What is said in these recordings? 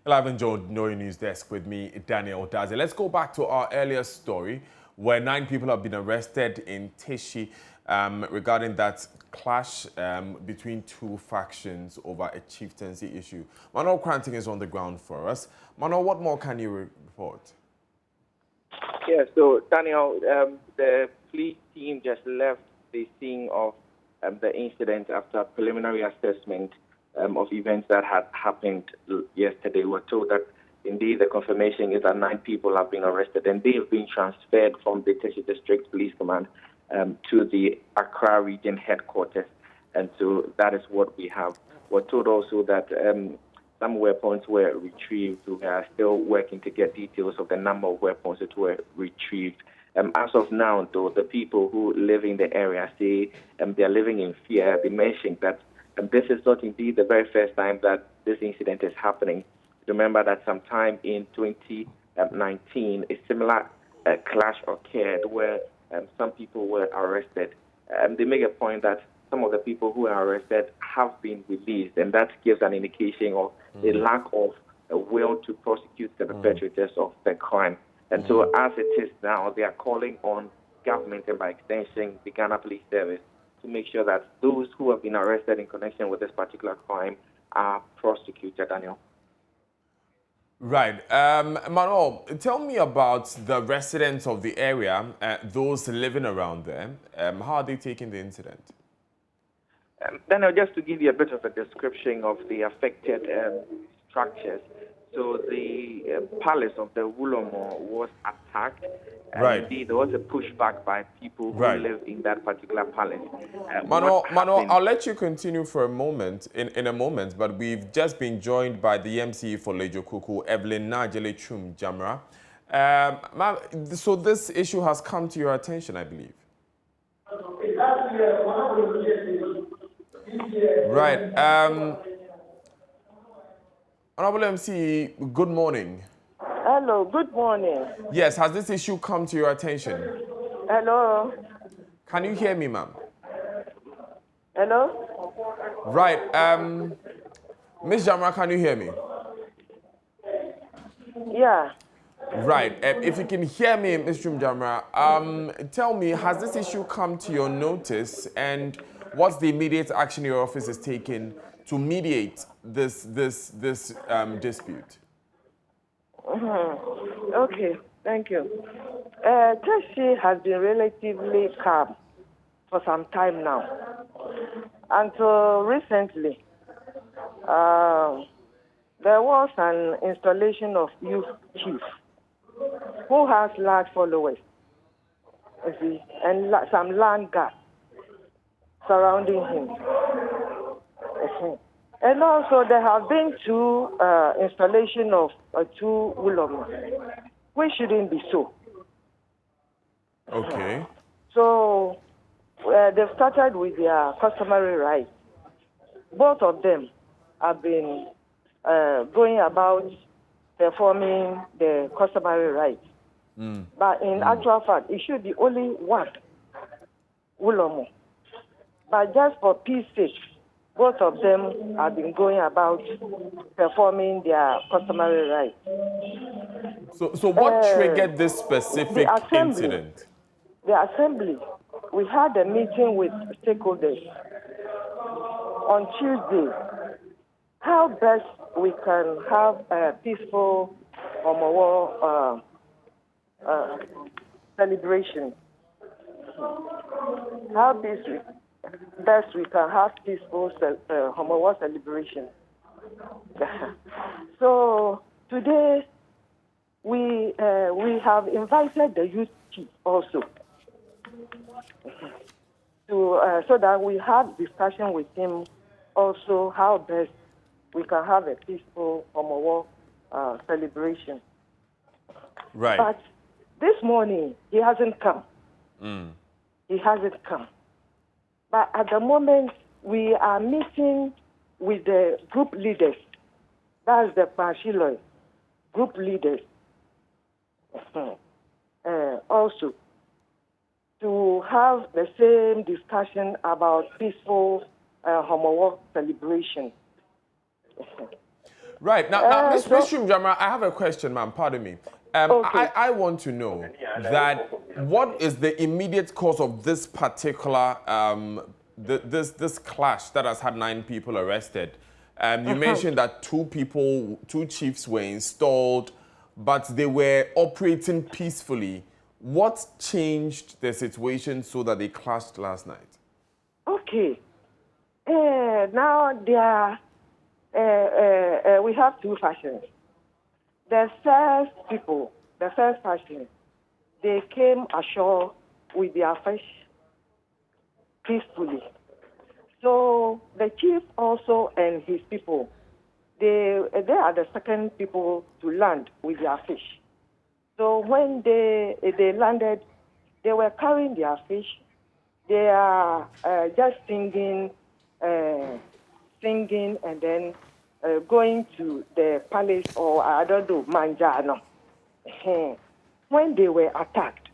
Live on JoyNews desk with me, Daniel Daze. Let's go back to our earlier story where 9 people have been arrested in Teshie regarding that clash between 2 factions over a chieftaincy issue. Manuel Cranting is on the ground for us. Manuel, what more can you report? Yeah, so Daniel, the police team just left the scene of the incident after a preliminary assessment of events that had happened yesterday. We're told that indeed the confirmation is that 9 people have been arrested and they have been transferred from the Teshie District Police Command to the Accra region headquarters. And so that is what we have. We're told also that some weapons were retrieved. We are still working to get details of the number of weapons that were retrieved. As of now, though, the people who live in the area say they are living in fear. They mentioned that this is not indeed the very first time that this incident is happening. Remember that sometime in 2019, a similar clash occurred where some people were arrested. They make a point that some of the people who are arrested have been released, and that gives an indication of a lack of a will to prosecute the perpetrators of the crime. And so as it is now, they are calling on government and by extension the Ghana Police Service to make sure that those who have been arrested in connection with this particular crime are prosecuted, Daniel. Right. Manuel, tell me about the residents of the area, those living around there. How are they taking the incident? Daniel, just to give you a bit of a description of the affected structures. So the palace of the Wulomo was attacked. Right. Indeed, there was a pushback by people who live in that particular palace. Manuel, I'll let you continue for a moment, in a moment, but we've just been joined by the MCE for Lejo Kuku, Evelyn Najele Chum Jamra. So this issue has come to your attention, I believe. Right. Honorable MC, good morning. Hello, good morning. Yes, has this issue come to your attention? Hello. Can you hear me, ma'am? Hello? Right. Ms. Jamra, can you hear me? Yeah. Right. If you can hear me, Ms. Jamra, tell me, has this issue come to your notice, and what's the immediate action your office is taking to mediate this dispute? Okay, thank you. Teshie has been relatively calm for some time now. Until recently, there was an installation of youth chief who has large followers, you see, and some land guards surrounding him. And also there have been 2 installation of 2 Wulomo, which shouldn't be so. Okay. So they've started with their customary rights. Both of them have been going about performing the customary rights. But in actual fact, it should be only 1 Wulomo. But just for peace sake, both of them have been going about performing their customary rights. So what triggered this specific incident? The assembly, we had a meeting with stakeholders on Tuesday. How best we can have a peaceful Homo celebration. How best we can have peaceful Homo celebration. So today we have invited the youth chief also to so that we have discussion with him also how best we can have a peaceful Homo celebration. Right. But this morning he hasn't come. He hasn't come. But at the moment, we are meeting with the group leaders. That's the Pashiloi group leaders. Also, to have the same discussion about peaceful Homo celebration. Right. Now, Miss Shrimjama, I have a question, ma'am. Pardon me. Okay. I want to know that what is the immediate cause of this particular this clash that has had 9 people arrested? You mentioned that 2 chiefs were installed, but they were operating peacefully. What changed the situation so that they clashed last night? Okay. Now we have 2 factions. The first faction, they came ashore with their fish peacefully. So the chief also and his people, they are the second people to land with their fish. So when they landed, they were carrying their fish. They are just singing, and then going to the palace or I don't know, Manjano. When they were attacked,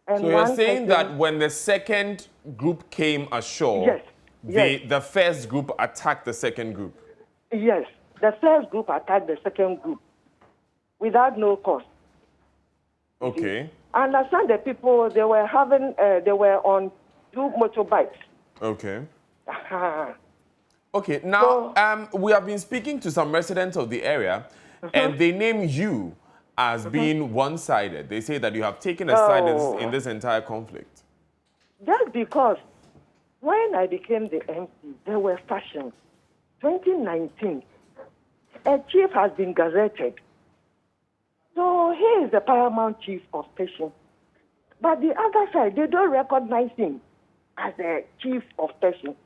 And so you're saying that when the second group came ashore, the first group attacked the second group? Yes, the first group attacked the second group without no cause. Okay. I understand the people, they were on 2 motorbikes. Okay. Okay, now we have been speaking to some residents of the area, and they name you as being one-sided. They say that you have taken a side in this entire conflict. Just because when I became the MC, there were factions. 2019, a chief has been gazetted. So he is the paramount chief of Teshie. But the other side, they don't recognize him as the chief of Teshie.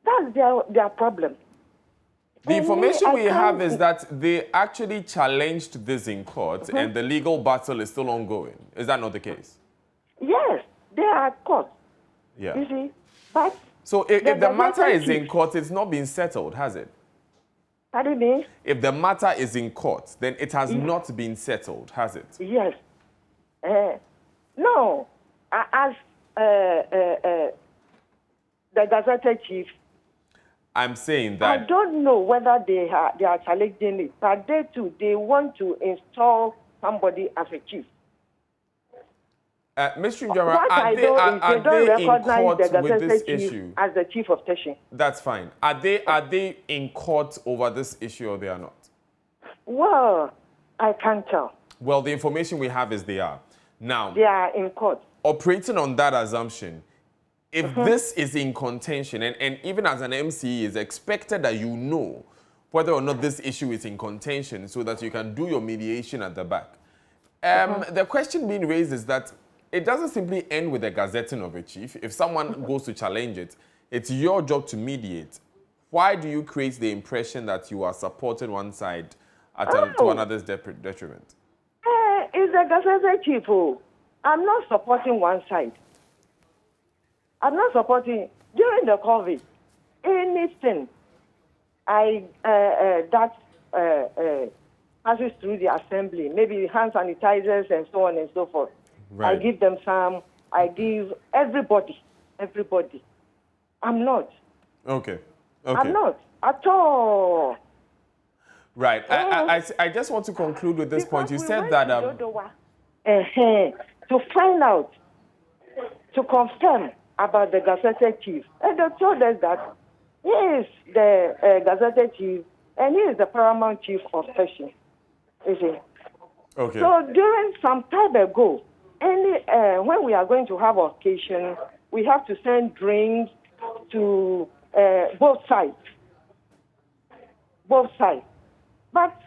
That's their problem. The information we have is that they actually challenged this in court and the legal battle is still ongoing. Is that not the case? Yes, they are at court. Yeah. You see? But so if the matter is in court, it's not been settled, has it? Pardon me? If the matter is in court, then it has not been settled, has it? Yes. No. As the gazetted chief, I'm saying that... I don't know whether they are challenging it, but they too, they want to install somebody as a chief. Ms. Shrimjama, are they in court with this issue? As the chief of Teshie. That's fine. Are they in court over this issue or they are not? Well, I can't tell. Well, the information we have is they are. Now, they are in court. Operating on that assumption, if this is in contention, and even as an MC, it's expected that you know whether or not this issue is in contention so that you can do your mediation at the back. The question being raised is that it doesn't simply end with the gazetting of a chief. If someone goes to challenge it, it's your job to mediate. Why do you create the impression that you are supporting one side to another's detriment? It's the gazetted chief. I'm not supporting one side. I'm not supporting, during the COVID, anything that passes through the assembly, maybe hand sanitizers and so on and so forth. Right. I give them some, I give everybody. I'm not. Okay. I'm not at all. Right. I just want to conclude with this point. You said that... to find out, to confirm about the gazetted chief. And they told us that he is the gazetted chief and he is the paramount chief of Teshie. You see? Okay. So during some time ago, when we are going to have occasion, we have to send drinks to both sides. But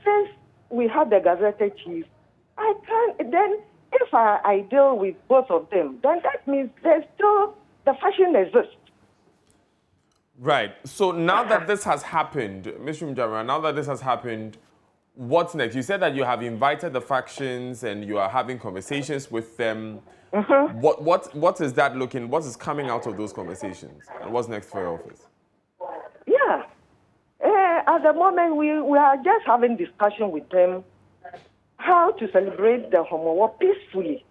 since we have the gazetted chief, I can't. Then if I deal with both of them, then that means there's still the faction exists. Right. So now that this has happened, Ms. Shrimjama, now that this has happened, what's next? You said that you have invited the factions and you are having conversations with them. What is that looking? What is coming out of those conversations? And what's next for your office? Yeah. At the moment, we are just having discussion with them how to celebrate the Homo War peacefully.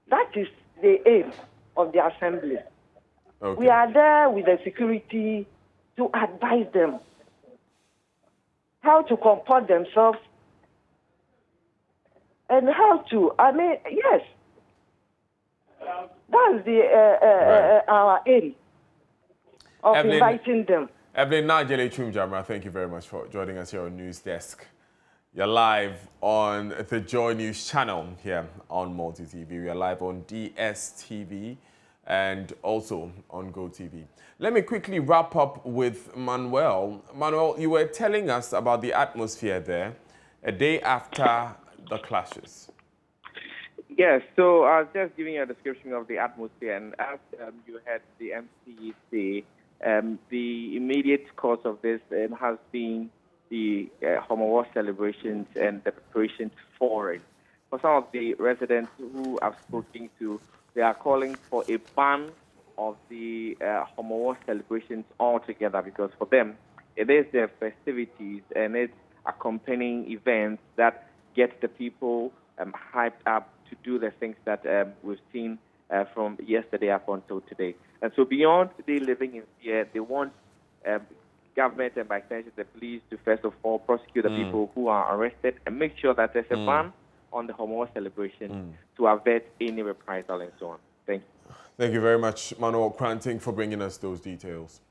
That is the aim of the assembly. Okay. We are there with the security to advise them how to comport themselves and how to, yes, that's our aim of Evelyn, inviting them. Evelyn Najele Chumjamra, thank you very much for joining us here on News Desk. You're live on the Joy News channel here on Multi TV. We are live on DSTV and also on GoTV. Let me quickly wrap up with Manuel. Manuel, you were telling us about the atmosphere there a day after the clashes. Yes, so I was just giving you a description of the atmosphere, and as you heard the MC say, the immediate cause of this has been the Homo War celebrations and the preparations for it. For some of the residents who I've spoken to, they are calling for a ban of the Homo War celebrations altogether, because for them, it is their festivities and it's accompanying events that get the people hyped up to do the things that we've seen from yesterday up until today. And so beyond they living in fear, they want government and by extension the police to first of all prosecute the people who are arrested and make sure that there's a ban on the Homo celebration to avert any reprisal and so on. Thank you. Thank you very much, Manuel Kranting, for bringing us those details.